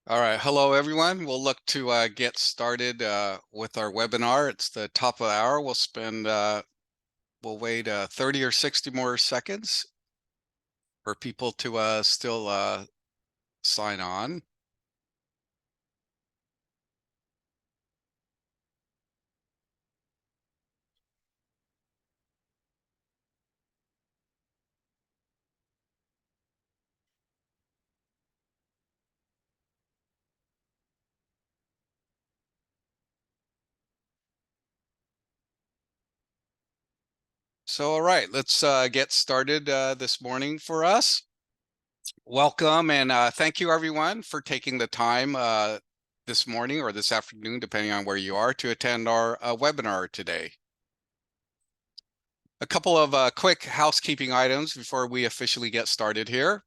All right, hello everyone. We'll look to get started with our webinar. It's the top of the hour. We'll wait 30 or 60 more seconds for people to still sign on. So, all right, let's get started this morning for us. Welcome and thank you everyone for taking the time this morning or this afternoon, depending on where you are, to attend our webinar today. A couple of quick housekeeping items before we officially get started here.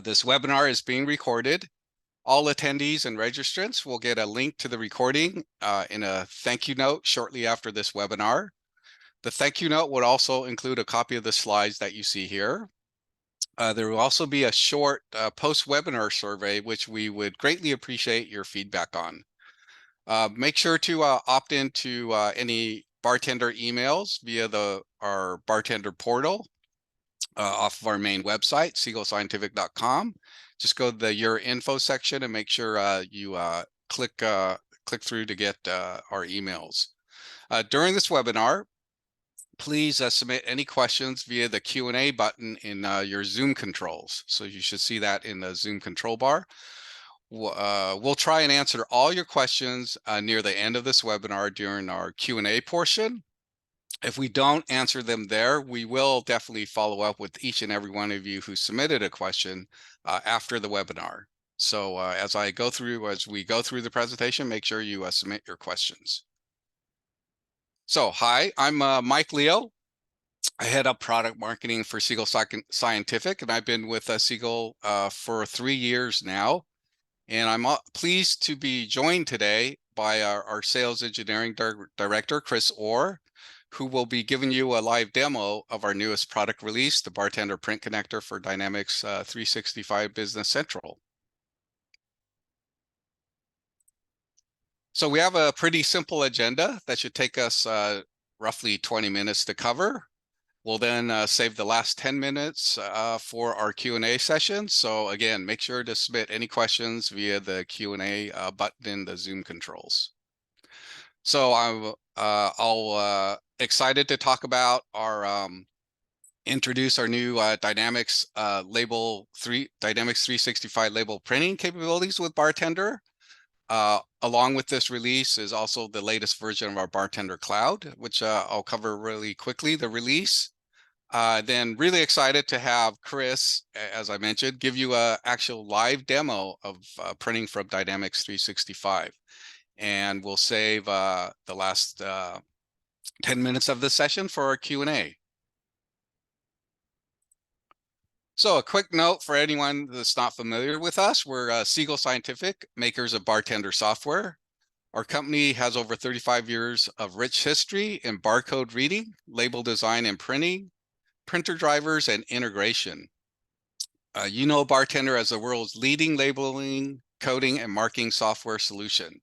This webinar is being recorded. All attendees and registrants will get a link to the recording in a thank you note shortly after this webinar. The thank you note would also include a copy of the slides that you see here. There will also be a short post-webinar survey, which we would greatly appreciate your feedback on. Make sure to opt into any bartender emails via our bartender portal off of our main website, seagullscientific.com. Just go to the Your Info section and make sure you click through to get our emails. During this webinar, please submit any questions via the Q&A button in your Zoom controls. So you should see that in the Zoom control bar. We'll try and answer all your questions near the end of this webinar during our Q&A portion. If we don't answer them there, we will definitely follow up with each and every one of you who submitted a question after the webinar. So as we go through the presentation, make sure you submit your questions. So hi, I'm Mike Leo. I head up product marketing for Seagull Scientific, and I've been with Seagull for 3 years now. And I'm pleased to be joined today by our sales engineering director, Chris Orr, who will be giving you a live demo of our newest product release, the BarTender Print Connector for Dynamics 365 Business Central. So we have a pretty simple agenda that should take us roughly 20 minutes to cover. We'll then save the last 10 minutes for our Q&A session. So again, make sure to submit any questions via the Q&A button in the Zoom controls. So I'm excited to talk about introduce our new Dynamics 365 label printing capabilities with BarTender. Along with this release is also the latest version of our BarTender Cloud, which I'll cover really quickly, the release. Then really excited to have Chris, as I mentioned, give you an actual live demo of printing from Dynamics 365. And we'll save the last 10 minutes of this session for our Q&A. So a quick note for anyone that's not familiar with us, we're Seagull Scientific, makers of BarTender software. Our company has over 35 years of rich history in barcode reading, label design and printing, printer drivers, and integration. You know BarTender as the world's leading labeling, coding, and marking software solution.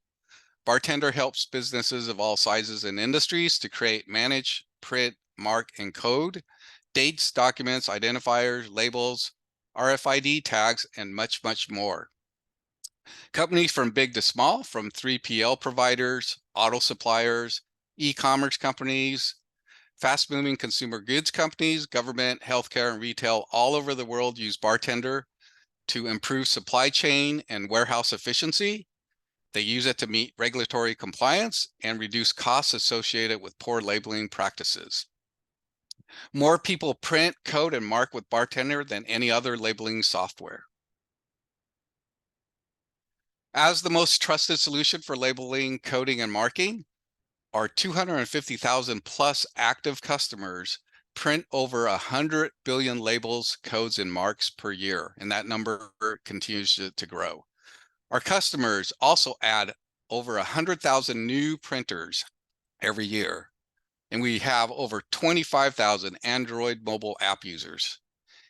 BarTender helps businesses of all sizes and industries to create, manage, print, mark, and code dates, documents, identifiers, labels, RFID tags, and much, much more. Companies from big to small, from 3PL providers, auto suppliers, e-commerce companies, fast-moving consumer goods companies, government, healthcare, and retail all over the world use BarTender to improve supply chain and warehouse efficiency. They use it to meet regulatory compliance and reduce costs associated with poor labeling practices. More people print, code, and mark with BarTender than any other labeling software. As the most trusted solution for labeling, coding, and marking, our 250,000 plus active customers print over 100 billion labels, codes, and marks per year, and that number continues to grow. Our customers also add over 100,000 new printers every year, and we have over 25,000 Android mobile app users.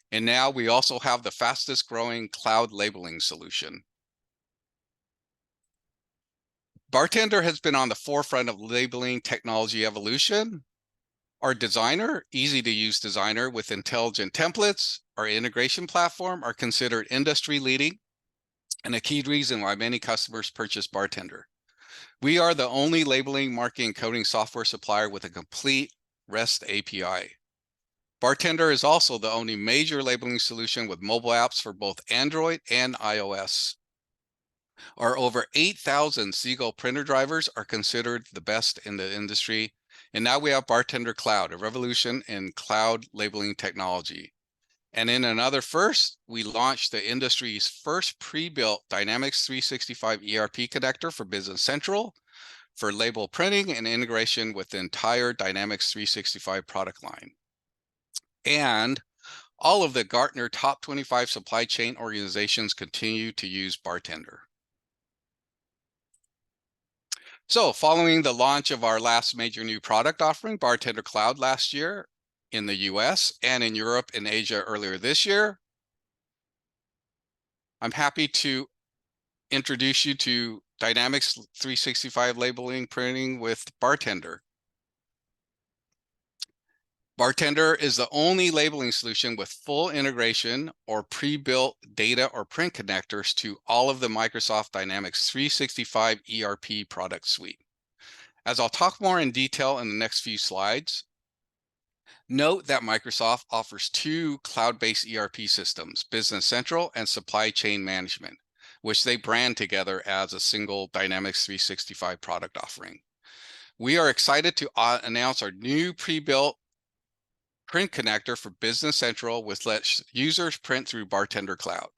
And now we also have the fastest growing cloud labeling solution. BarTender has been on the forefront of labeling technology evolution. Our designer, easy to use designer with intelligent templates, our integration platform are considered industry leading and a key reason why many customers purchase BarTender. We are the only labeling, marking, and coding software supplier with a complete REST API. BarTender is also the only major labeling solution with mobile apps for both Android and iOS. Our over 8,000 Seagull printer drivers are considered the best in the industry. And now we have BarTender Cloud, a revolution in cloud labeling technology. And in another first, we launched the industry's first pre-built Dynamics 365 ERP connector for Business Central for label printing and integration with the entire Dynamics 365 product line. And all of the Gartner top 25 supply chain organizations continue to use BarTender. So following the launch of our last major new product offering, BarTender Cloud last year in the US and in Europe and Asia earlier this year, I'm happy to introduce you to Dynamics 365 labeling printing with BarTender. BarTender is the only labeling solution with full integration or pre-built data or print connectors to all of the Microsoft Dynamics 365 ERP product suite. As I'll talk more in detail in the next few slides, note that Microsoft offers two cloud-based ERP systems, Business Central and Supply Chain Management, which they brand together as a single Dynamics 365 product offering. We are excited to announce our new pre-built print connector for Business Central, which lets users print through BarTender Cloud.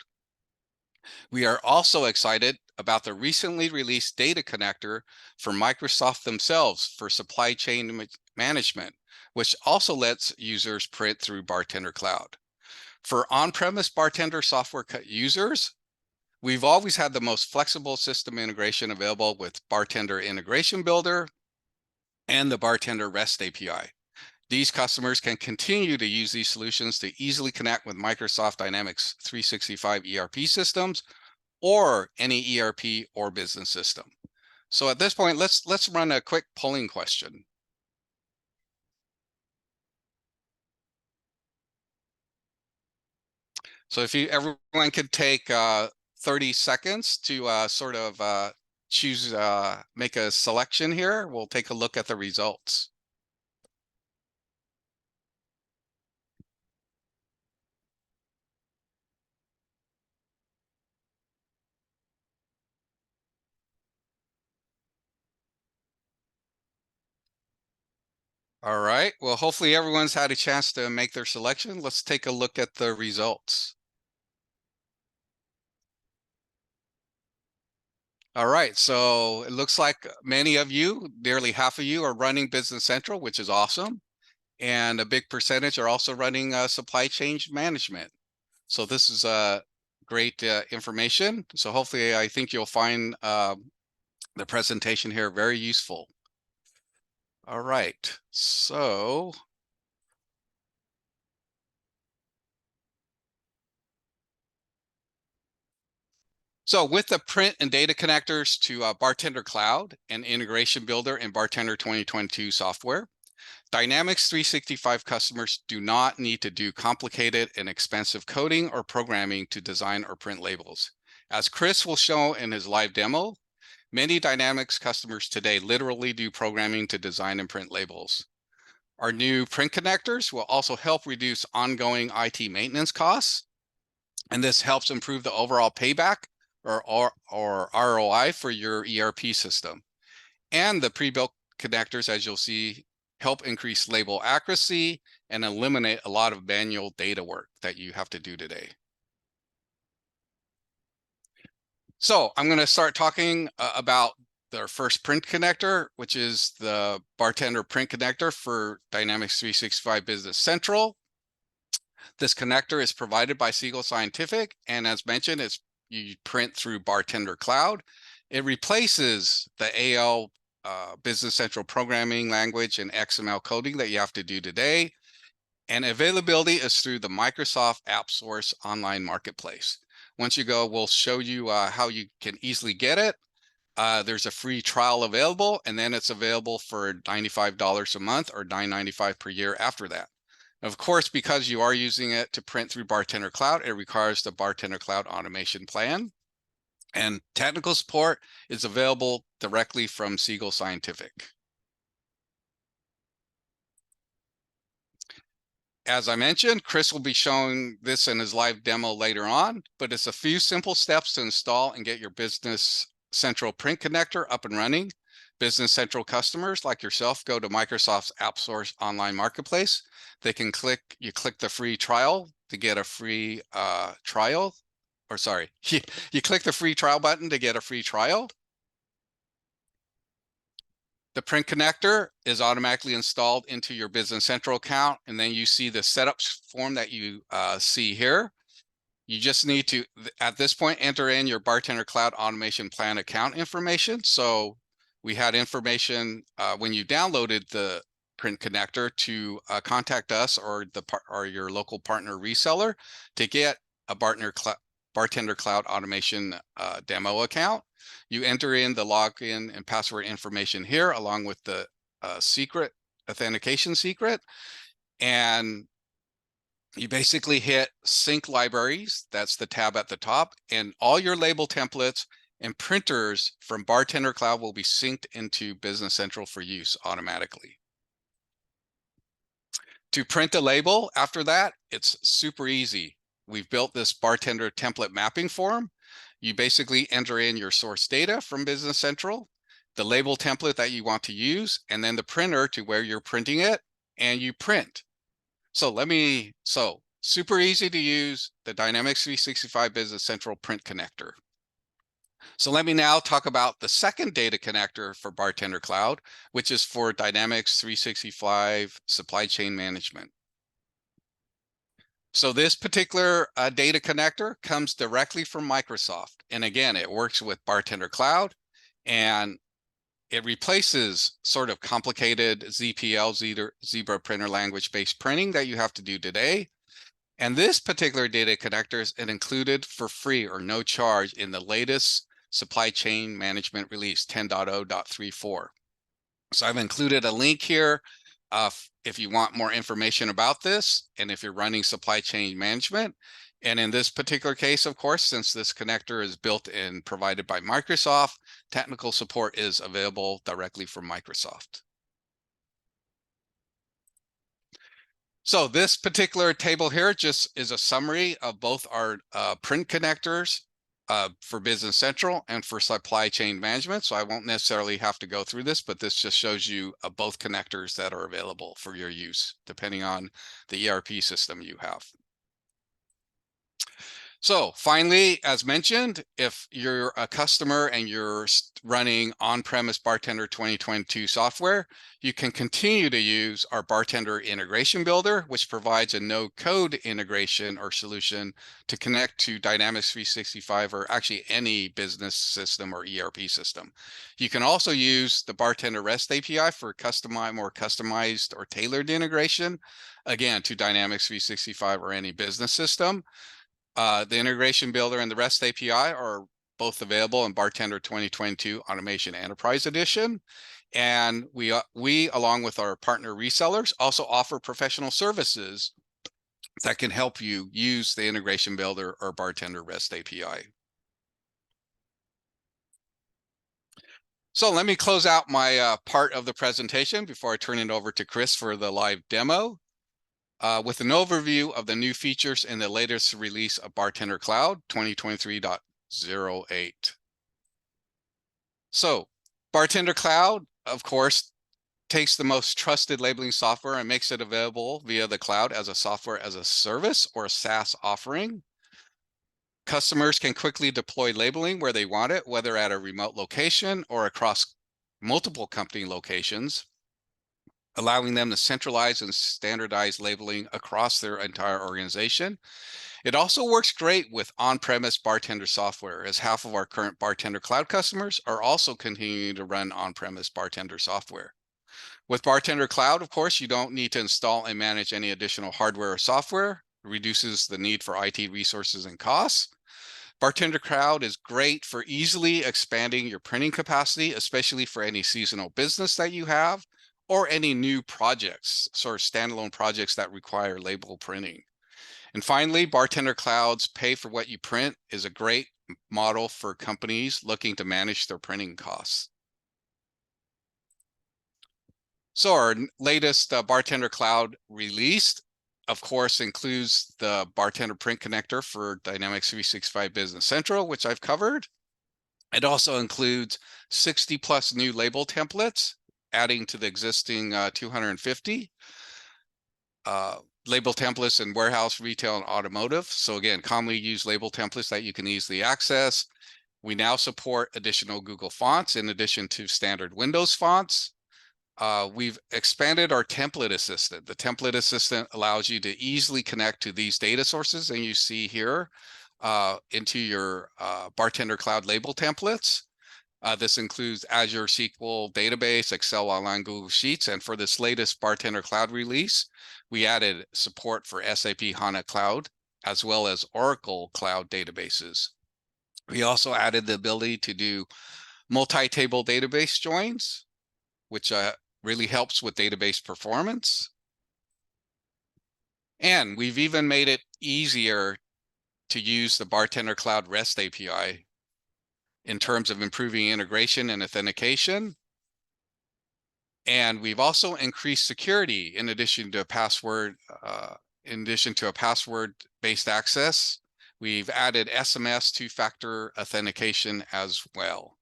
We are also excited about the recently released data connector for Microsoft themselves for supply chain management, which also lets users print through BarTender Cloud. For on-premise BarTender software users, we've always had the most flexible system integration available with BarTender Integration Builder and the BarTender REST API. These customers can continue to use these solutions to easily connect with Microsoft Dynamics 365 ERP systems or any ERP or business system. So at this point, let's run a quick polling question. So if everyone could take 30 seconds to sort of choose, make a selection here, we'll take a look at the results. All right, well, hopefully everyone's had a chance to make their selection. Let's take a look at the results. All right, so it looks like many of you, nearly half of you, are running Business Central, which is awesome. And a big percentage are also running supply chain management. So this is great information. So hopefully I think you'll find the presentation here very useful. All right, so with the print and data connectors to BarTender Cloud and Integration Builder and BarTender 2022 software, Dynamics 365 customers do not need to do complicated and expensive coding or programming to design or print labels. As Chris will show in his live demo, many Dynamics customers today literally do programming to design and print labels. Our new print connectors will also help reduce ongoing IT maintenance costs, and this helps improve the overall payback or ROI for your ERP system. And the pre-built connectors, as you'll see, help increase label accuracy and eliminate a lot of manual data work that you have to do today. So I'm going to start talking about their first print connector, which is the BarTender print connector for Dynamics 365 Business Central. This connector is provided by Seagull Scientific, and as mentioned, you print through BarTender Cloud. It replaces the AL Business Central programming language and XML coding that you have to do today. And availability is through the Microsoft AppSource online marketplace. Once you go, we'll show you how you can easily get it. There's a free trial available, and then it's available for $95 a month or $9.95 per year after that. Of course, because you are using it to print through BarTender Cloud, it requires the BarTender Cloud automation plan. And technical support is available directly from Seagull Scientific. As I mentioned, Chris will be showing this in his live demo later on, but it's a few simple steps to install and get your Business Central print connector up and running. Business Central customers like yourself go to Microsoft's AppSource online marketplace. They can click the free trial to get a free trial, or sorry, you click the free trial button to get a free trial. The print connector is automatically installed into your Business Central account, and then you see the setup form that you see here. You just need to, at this point, enter in your BarTender Cloud Automation Plan account information. So we had information when you downloaded the print connector to contact us or your local partner reseller to get a BarTender Cloud Automation demo account. You enter in the login and password information here along with the secret authentication secret, and you basically hit sync libraries. That's the tab at the top, and all your label templates and printers from BarTender Cloud will be synced into Business Central for use automatically. To print a label after that, it's super easy. We've built this BarTender template mapping form. You basically enter in your source data from Business Central, the label template that you want to use, and then the printer to where you're printing it, and you print. So super easy to use the Dynamics 365 Business Central print connector. So let me now talk about the second data connector for BarTender Cloud, which is for Dynamics 365 Supply Chain Management. So this particular data connector comes directly from Microsoft. And again, it works with BarTender Cloud, and it replaces sort of complicated ZPL, Zebra printer language-based printing that you have to do today. And this particular data connector is included for free or no charge in the latest supply chain management release 10.0.34. So I've included a link here if you want more information about this and if you're running supply chain management. And in this particular case, of course, since this connector is built and provided by Microsoft, technical support is available directly from Microsoft. So this particular table here just is a summary of both our print connectors for Business Central and for supply chain management. So I won't necessarily have to go through this, but this just shows you both connectors that are available for your use, depending on the ERP system you have. So finally, as mentioned, if you're a customer and you're running on-premise BarTender 2022 software, you can continue to use our BarTender Integration Builder, which provides a no-code integration or solution to connect to Dynamics 365 or actually any business system or ERP system. You can also use the BarTender REST API for more customized or tailored integration, again, to Dynamics 365 or any business system. The Integration Builder and the REST API are both available in BarTender 2022 Automation Enterprise Edition. And we, along with our partner resellers, also offer professional services that can help you use the Integration Builder or BarTender REST API. So let me close out my part of the presentation before I turn it over to Chris for the live demo. With an overview of the new features in the latest release of BarTender Cloud 2023.08. So BarTender Cloud, of course, takes the most trusted labeling software and makes it available via the cloud as a software as a service or a SaaS offering. Customers can quickly deploy labeling where they want it, whether at a remote location or across multiple company locations, allowing them to centralize and standardize labeling across their entire organization. It also works great with on-premise BarTender software, as half of our current BarTender Cloud customers are also continuing to run on-premise BarTender software. With BarTender Cloud, of course, you don't need to install and manage any additional hardware or software. It reduces the need for IT resources and costs. BarTender Cloud is great for easily expanding your printing capacity, especially for any seasonal business that you have, or any new projects, sort of standalone projects that require label printing. And finally, BarTender Cloud's pay for what you print is a great model for companies looking to manage their printing costs. So our latest BarTender Cloud release, of course, includes the BarTender Print Connector for Dynamics 365 Business Central, which I've covered. It also includes 60 plus new label templates, adding to the existing 250. Label templates in warehouse, retail, and automotive. So again, commonly used label templates that you can easily access. We now support additional Google fonts in addition to standard Windows fonts. We've expanded our template assistant. The template assistant allows you to easily connect to these data sources, and you see here into your BarTender Cloud label templates. This includes Azure SQL database, Excel Online, Google Sheets, and for this latest BarTender Cloud release, we added support for SAP HANA Cloud, as well as Oracle Cloud databases. We also added the ability to do multi-table database joins, which really helps with database performance. And we've even made it easier to use the BarTender Cloud REST API in terms of improving integration and authentication. And we've also increased security in addition to a password-based access. We've added SMS two-factor authentication as well.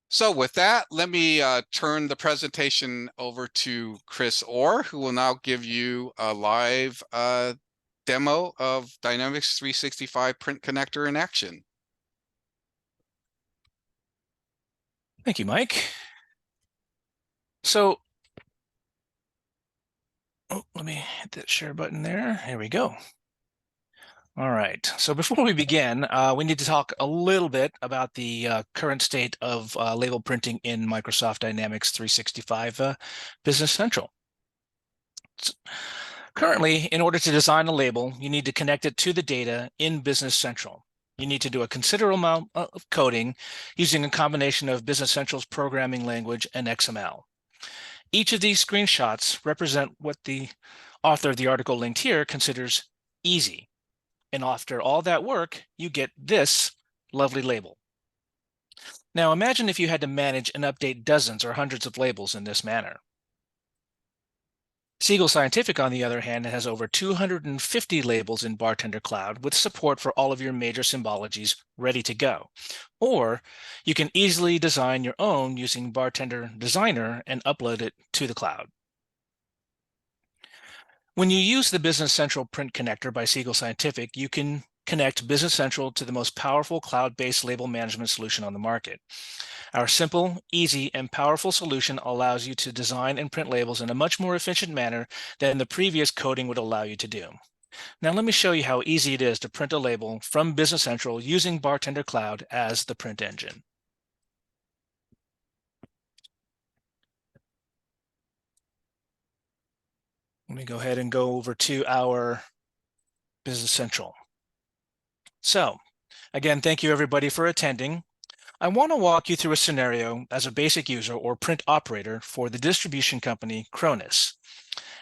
So with that, let me turn the presentation over to Chris Orr, who will now give you a live demo of Dynamics 365 Print Connector in action. Thank you, Mike. So, let me hit that share button there. Here we go. All right. So before we begin, we need to talk a little bit about the current state of label printing in Microsoft Dynamics 365 Business Central. Currently, in order to design a label, you need to connect it to the data in Business Central. You need to do a considerable amount of coding using a combination of Business Central's programming language and XML. Each of these screenshots represent what the author of the article linked here considers easy. And after all that work, you get this lovely label. Now imagine if you had to manage and update dozens or hundreds of labels in this manner. Seagull Scientific, on the other hand, has over 250 labels in BarTender Cloud with support for all of your major symbologies ready to go. Or you can easily design your own using BarTender Designer and upload it to the cloud. When you use the Business Central Print Connector by Seagull Scientific, you can connect Business Central to the most powerful cloud-based label management solution on the market. Our simple, easy, and powerful solution allows you to design and print labels in a much more efficient manner than the previous coding would allow you to do. Now let me show you how easy it is to print a label from Business Central using BarTender Cloud as the print engine. Let me go ahead and go over to our Business Central. So, again, thank you everybody for attending. I want to walk you through a scenario as a basic user or print operator for the distribution company Cronus.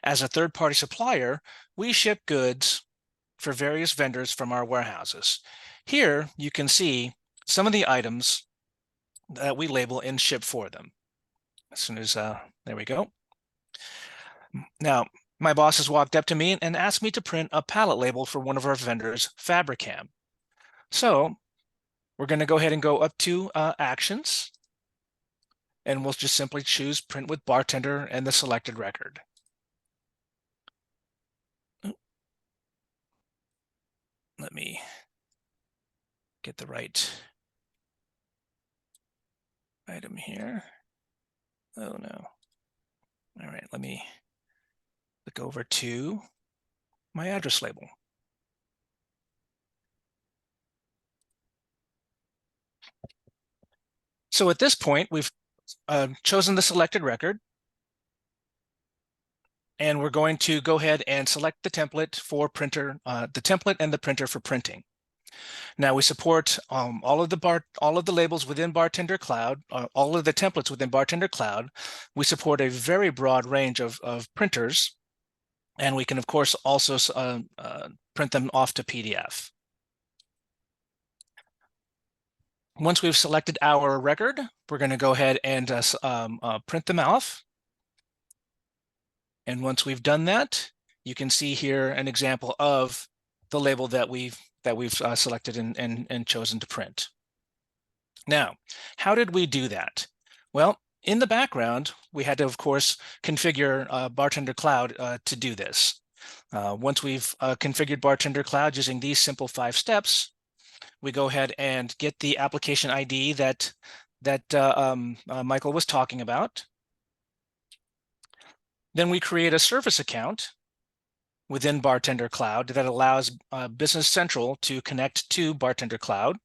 As a third-party supplier, we ship goods for various vendors from our warehouses. Here, you can see some of the items that we label and ship for them. As soon as, there we go. Now, my boss has walked up to me and asked me to print a pallet label for one of our vendors, Fabricam. So we're going to go ahead and go up to Actions, and we'll just simply choose Print with BarTender and the selected record. Let me get the right item here. Oh no. All right, let me click over to my address label. So at this point, we've chosen the selected record. And we're going to go ahead and select the template for printer, the template and the printer for printing. Now we support all of the labels within BarTender Cloud, all of the templates within BarTender Cloud. We support a very broad range of printers, and we can of course also print them off to PDF. Once we've selected our record, we're going to go ahead and print them off. And once we've done that, you can see here an example of the label that we've selected and chosen to print. Now, how did we do that? Well, in the background, we had to, of course, configure BarTender Cloud to do this. Once we've configured BarTender Cloud using these simple 5 steps, we go ahead and get the application ID that Michael was talking about. Then we create a service account within BarTender Cloud that allows Business Central to connect to BarTender Cloud.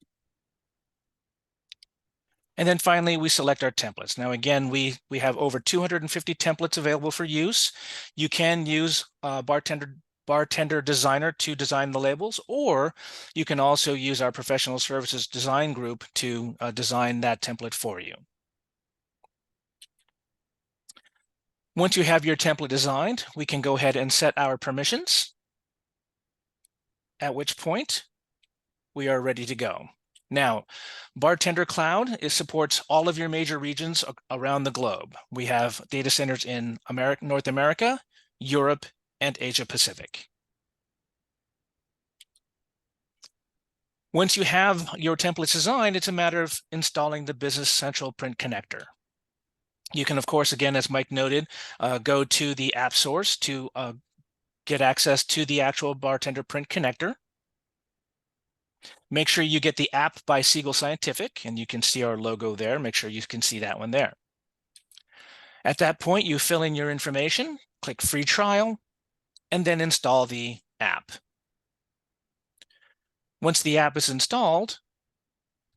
And then finally, we select our templates. Now, again, we have over 250 templates available for use. You can use BarTender Designer to design the labels, or you can also use our professional services design group to design that template for you. Once you have your template designed, we can go ahead and set our permissions, at which point we are ready to go. Now, BarTender Cloud supports all of your major regions around the globe. We have data centers in North America, Europe, and Asia Pacific. Once you have your templates designed, it's a matter of installing the Business Central Print Connector. You can, of course, again, as Mike noted, go to the app source to get access to the actual BarTender Print Connector. Make sure you get the app by Seagull Scientific, and you can see our logo there. Make sure you can see that one there. At that point, you fill in your information, click free trial, and then install the app. Once the app is installed,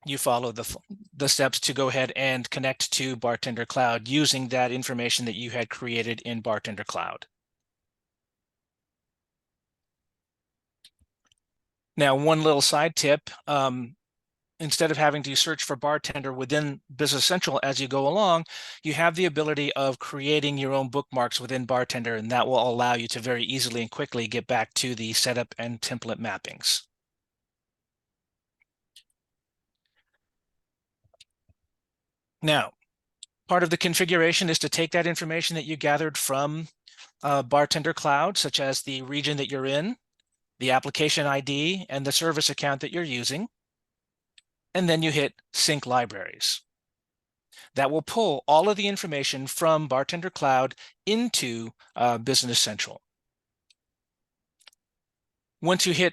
you follow the steps to go ahead and connect to BarTender Cloud using that information that you had created in BarTender Cloud. Now, one little side tip, instead of having to search for BarTender within Business Central as you go along, you have the ability of creating your own bookmarks within BarTender, and that will allow you to very easily and quickly get back to the setup and template mappings. Now, part of the configuration is to take that information that you gathered from BarTender Cloud, such as the region that you're in, the application ID, and the service account that you're using, and then you hit Sync Libraries. That will pull all of the information from BarTender Cloud into Business Central. Once you've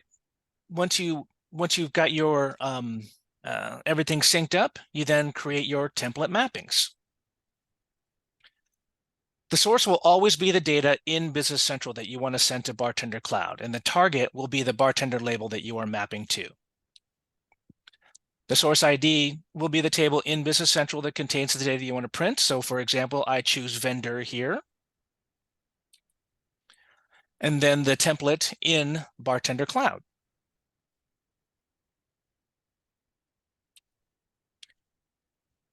got your everything synced up, you then create your template mappings. The source will always be the data in Business Central that you want to send to BarTender Cloud, and the target will be the BarTender label that you are mapping to. The source ID will be the table in Business Central that contains the data you want to print. So for example, I choose vendor here. And then the template in BarTender Cloud.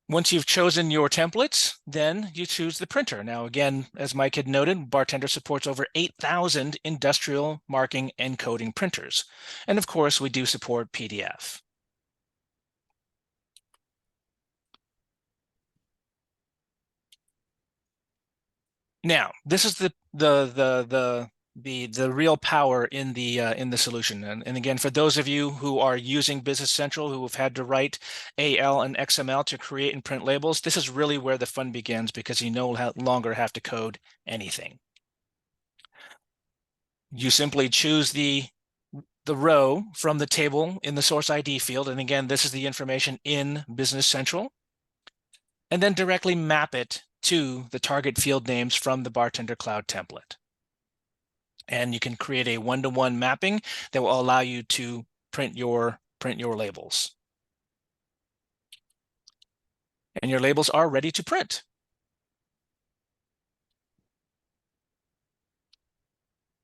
Once you've chosen your templates, then you choose the printer. Now, again, as Mike had noted, BarTender supports over 8,000 industrial marking and coding printers. And of course, we do support PDF. Now, this is the real power in the solution. And again, for those of you who are using Business Central, who have had to write AL and XML to create and print labels, this is really where the fun begins, because you no longer have to code anything. You simply choose the row from the table in the source ID field. And again, this is the information in Business Central. And then directly map it to the target field names from the BarTender Cloud template. And you can create a one-to-one mapping that will allow you to print your labels. And your labels are ready to print.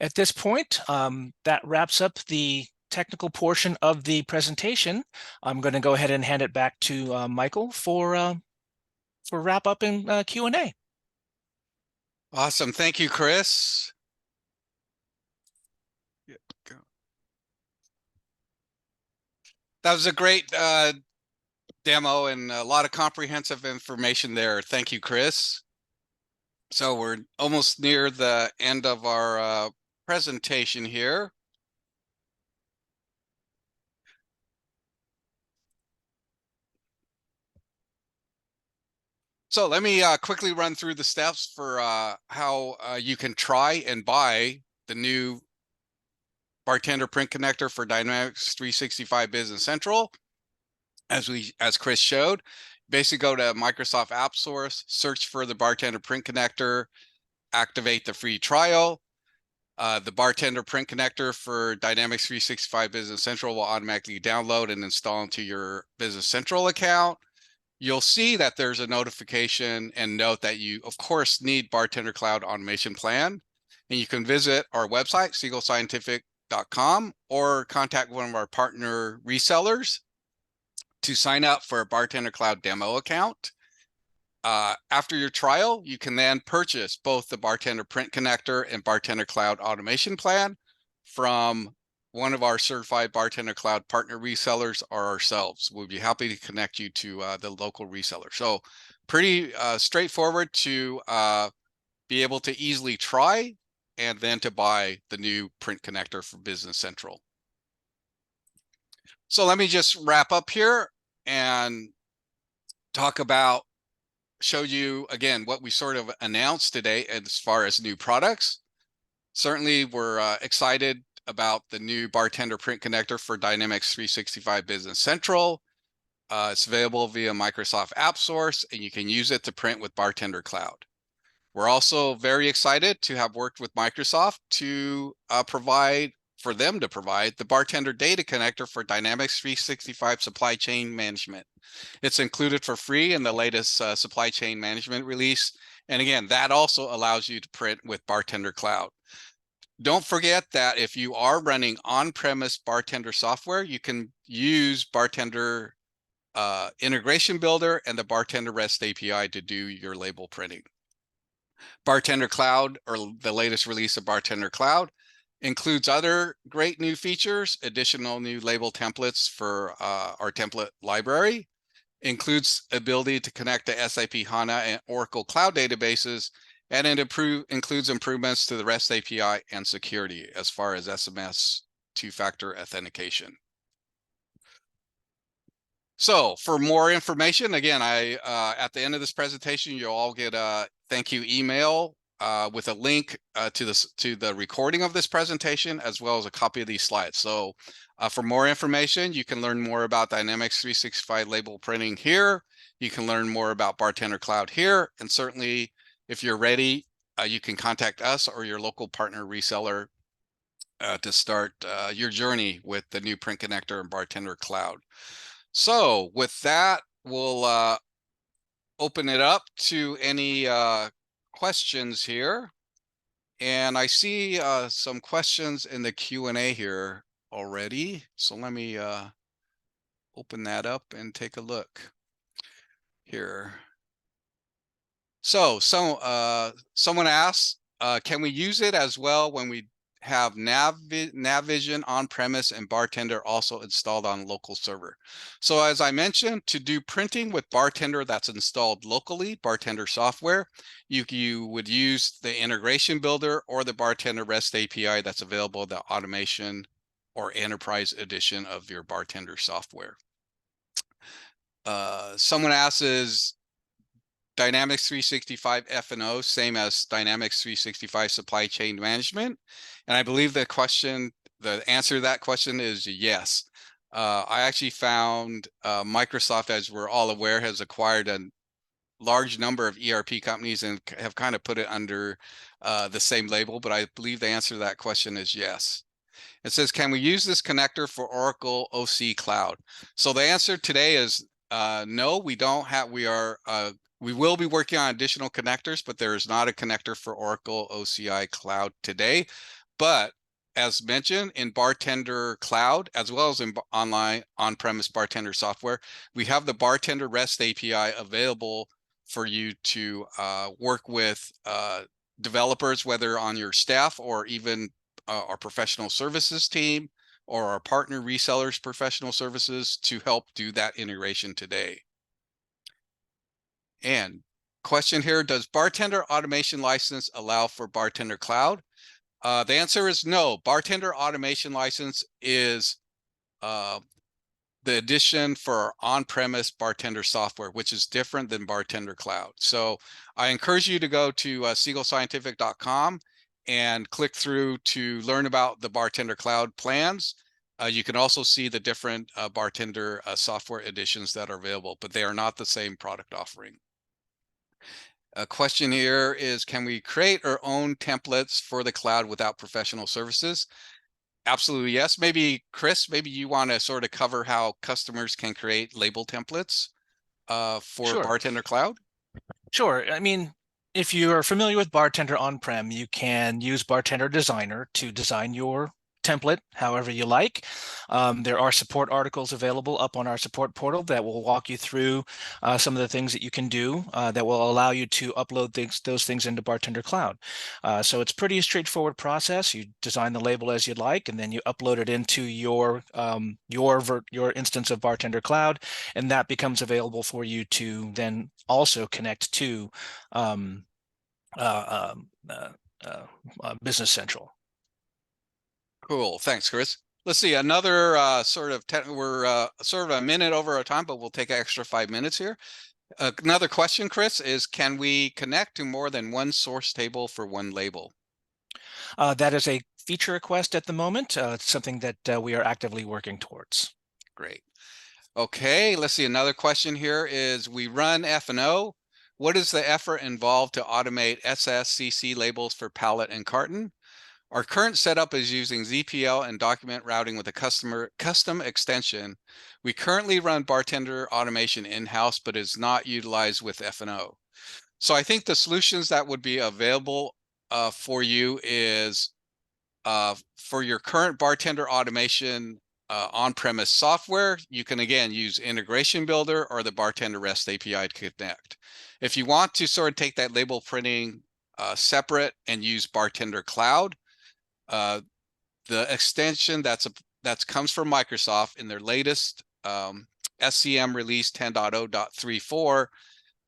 At this point, that wraps up the technical portion of the presentation. I'm going to go ahead and hand it back to Michael for wrap up and Q&A. Awesome. Thank you, Chris. That was a great demo and a lot of comprehensive information there. Thank you, Chris. So we're almost near the end of our presentation here. So let me quickly run through the steps for how you can try and buy the new BarTender print connector for Dynamics 365 Business Central. As Chris showed, basically go to Microsoft App Source, search for the BarTender print connector, activate the free trial. The BarTender print connector for Dynamics 365 Business Central will automatically download and install into your Business Central account. You'll see that there's a notification and note that you, of course, need BarTender Cloud Automation Plan. And you can visit our website, seagullscientific.com, or contact one of our partner resellers to sign up for a BarTender Cloud demo account. After your trial, you can then purchase both the BarTender Print Connector and BarTender Cloud Automation Plan from one of our certified BarTender Cloud partner resellers or ourselves. We'll be happy to connect you to the local reseller. So pretty straightforward to be able to easily try and then to buy the new print connector for Business Central. So let me just wrap up here and show you again what we sort of announced today as far as new products. Certainly, we're excited about the new BarTender print connector for Dynamics 365 Business Central. It's available via Microsoft App Source, and you can use it to print with BarTender Cloud. We're also very excited to have worked with Microsoft to provide the BarTender data connector for Dynamics 365 supply chain management. It's included for free in the latest supply chain management release. And again, that also allows you to print with BarTender Cloud. Don't forget that if you are running on-premise BarTender software, you can use BarTender Integration Builder and the BarTender REST API to do your label printing. BarTender Cloud, or the latest release of BarTender Cloud, includes other great new features, additional new label templates for our template library, includes ability to connect to SAP HANA and Oracle Cloud databases, and it includes improvements to the REST API and security as far as SMS two-factor authentication. So for more information, again, at the end of this presentation, you'll all get a thank you email with a link to the recording of this presentation, as well as a copy of these slides. So for more information, you can learn more about Dynamics 365 label printing here. You can learn more about BarTender Cloud here. And certainly, if you're ready, you can contact us or your local partner reseller to start your journey with the new print connector and BarTender Cloud. So with that, we'll open it up to any questions here. And I see some questions in the Q&A here already. So let me open that up and take a look here. So someone asks, can we use it as well when we have Navision on-premise and BarTender also installed on local server? So as I mentioned, to do printing with BarTender that's installed locally, BarTender software, you would use the integration builder or the BarTender REST API that's available in the automation or enterprise edition of your BarTender software. Someone asks, is Dynamics 365 F&O same as Dynamics 365 supply chain management? And I believe the answer to that question is yes. I actually found Microsoft, as we're all aware, has acquired a large number of ERP companies and have kind of put it under the same label, but I believe the answer to that question is yes. It says, can we use this connector for Oracle OC Cloud? So the answer today is no, we don't have. We will be working on additional connectors, but there is not a connector for Oracle OCI Cloud today. But as mentioned in BarTender Cloud, as well as in online on-premise BarTender software, we have the BarTender REST API available for you to work with developers, whether on your staff or even our professional services team or our partner resellers professional services to help do that integration today. And question here, does BarTender automation license allow for BarTender Cloud? The answer is no. BarTender automation license is the addition for on-premise BarTender software, which is different than BarTender Cloud. So I encourage you to go to seagullscientific.com and click through to learn about the BarTender Cloud plans. You can also see the different BarTender software editions that are available, but they are not the same product offering. A question here is, can we create our own templates for the cloud without professional services? Absolutely, yes. Maybe, Chris, maybe you want to sort of cover how customers can create label templates for Sure. BarTender Cloud? Sure. I mean, if you are familiar with BarTender on-prem, you can use BarTender Designer to design your template however you like. There are support articles available up on our support portal that will walk you through some of the things that you can do that will allow you to upload those things into BarTender Cloud. So it's pretty straightforward process. You design the label as you'd like, and then you upload it into your instance of BarTender Cloud, and that becomes available for you to then also connect to Business Central. Cool. Thanks, Chris. Let's see, another we're sort of a minute over our time, but we'll take an extra 5 minutes here. Another question, Chris, is can we connect to more than one source table for one label? That is a feature request at the moment. It's something that we are actively working towards. Great. Okay, let's see. Another question here is, we run F&O. What is the effort involved to automate SSCC labels for pallet and carton? Our current setup is using ZPL and document routing with a custom extension. We currently run BarTender automation in-house, but is not utilized with F&O. So I think the solutions that would be available for you is for your current BarTender automation on-premise software, you can again use Integration Builder or the BarTender REST API to connect. If you want to sort of take that label printing separate and use BarTender Cloud, the extension that comes from Microsoft in their latest SCM release 10.0.34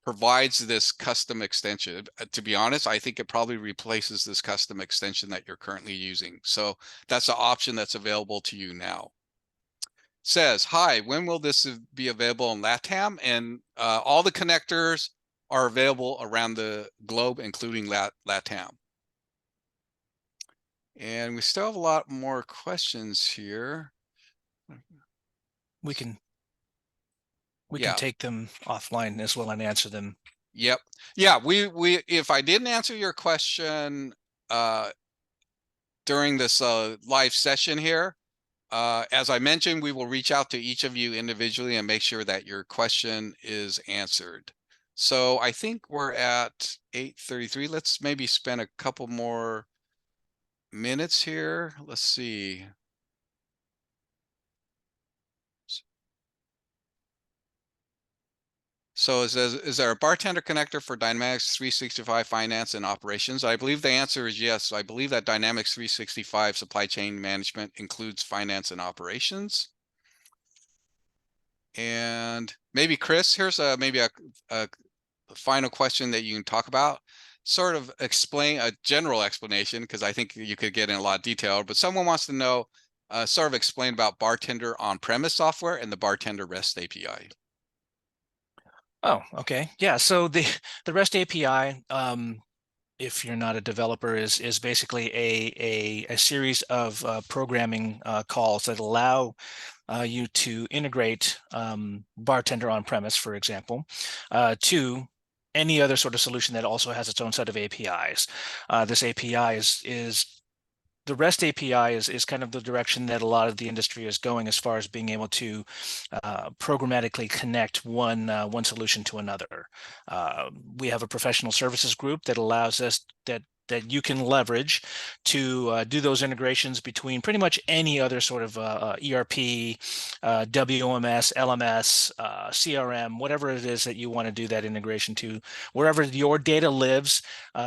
provides this custom extension. To be honest, I think it probably replaces this custom extension that you're currently using. So that's an option that's available to you now. Says, hi, when will this be available in LATAM? And all the connectors are available around the globe, including LATAM. And we still have a lot more questions here. We can Yeah. take them offline as well and answer them. Yep. Yeah, we if I didn't answer your question during this live session here, as I mentioned, we will reach out to each of you individually and make sure that your question is answered. So I think we're at 8:33. Let's maybe spend a couple more minutes here. Let's see. So it says, is there a BarTender connector for Dynamics 365 Finance and Operations? I believe the answer is yes. I believe that Dynamics 365 Supply Chain Management includes finance and operations. And maybe Chris, here's maybe a final question that you can talk about. Sort of explain a general explanation, because I think you could get in a lot of detail, but someone wants to know, sort of explain about BarTender on-premise software and the BarTender REST API. Oh, okay. Yeah. So the REST API, if you're not a developer, is basically a series of programming calls that allow you to integrate BarTender on-premise, for example, to any other sort of solution that also has its own set of APIs. This API is the REST API is kind of the direction that a lot of the industry is going as far as being able to programmatically connect one solution to another. We have a professional services group that allows us, that that you can leverage to do those integrations between pretty much any other sort of ERP, WMS, LMS, CRM, whatever it is that you want to do that integration to. Wherever your data lives,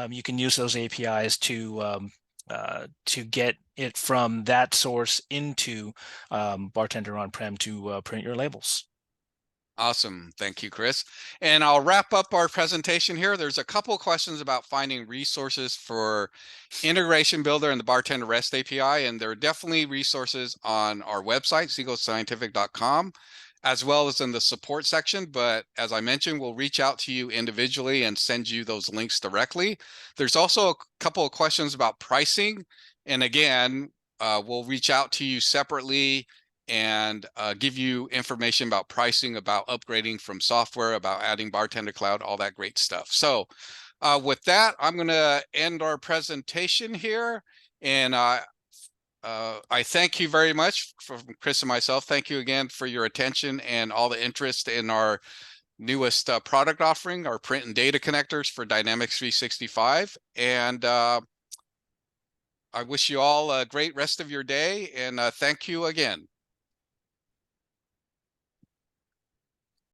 you can use those APIs to get it from that source into BarTender on-prem to print your labels. Awesome. Thank you, Chris. And I'll wrap up our presentation here. There's a couple of questions about finding resources for Integration Builder and the BarTender REST API, and there are definitely resources on our website, seagullscientific.com, as well as in the support section. But as I mentioned, we'll reach out to you individually and send you those links directly. There's also a couple of questions about pricing. And again, we'll reach out to you separately and give you information about pricing, about upgrading from software, about adding BarTender Cloud, all that great stuff. So with that, I'm going to end our presentation here. And I thank you very much from Chris and myself. Thank you again for your attention and all the interest in our newest product offering, our print and data connectors for Dynamics 365. And I wish you all a great rest of your day, and thank you again.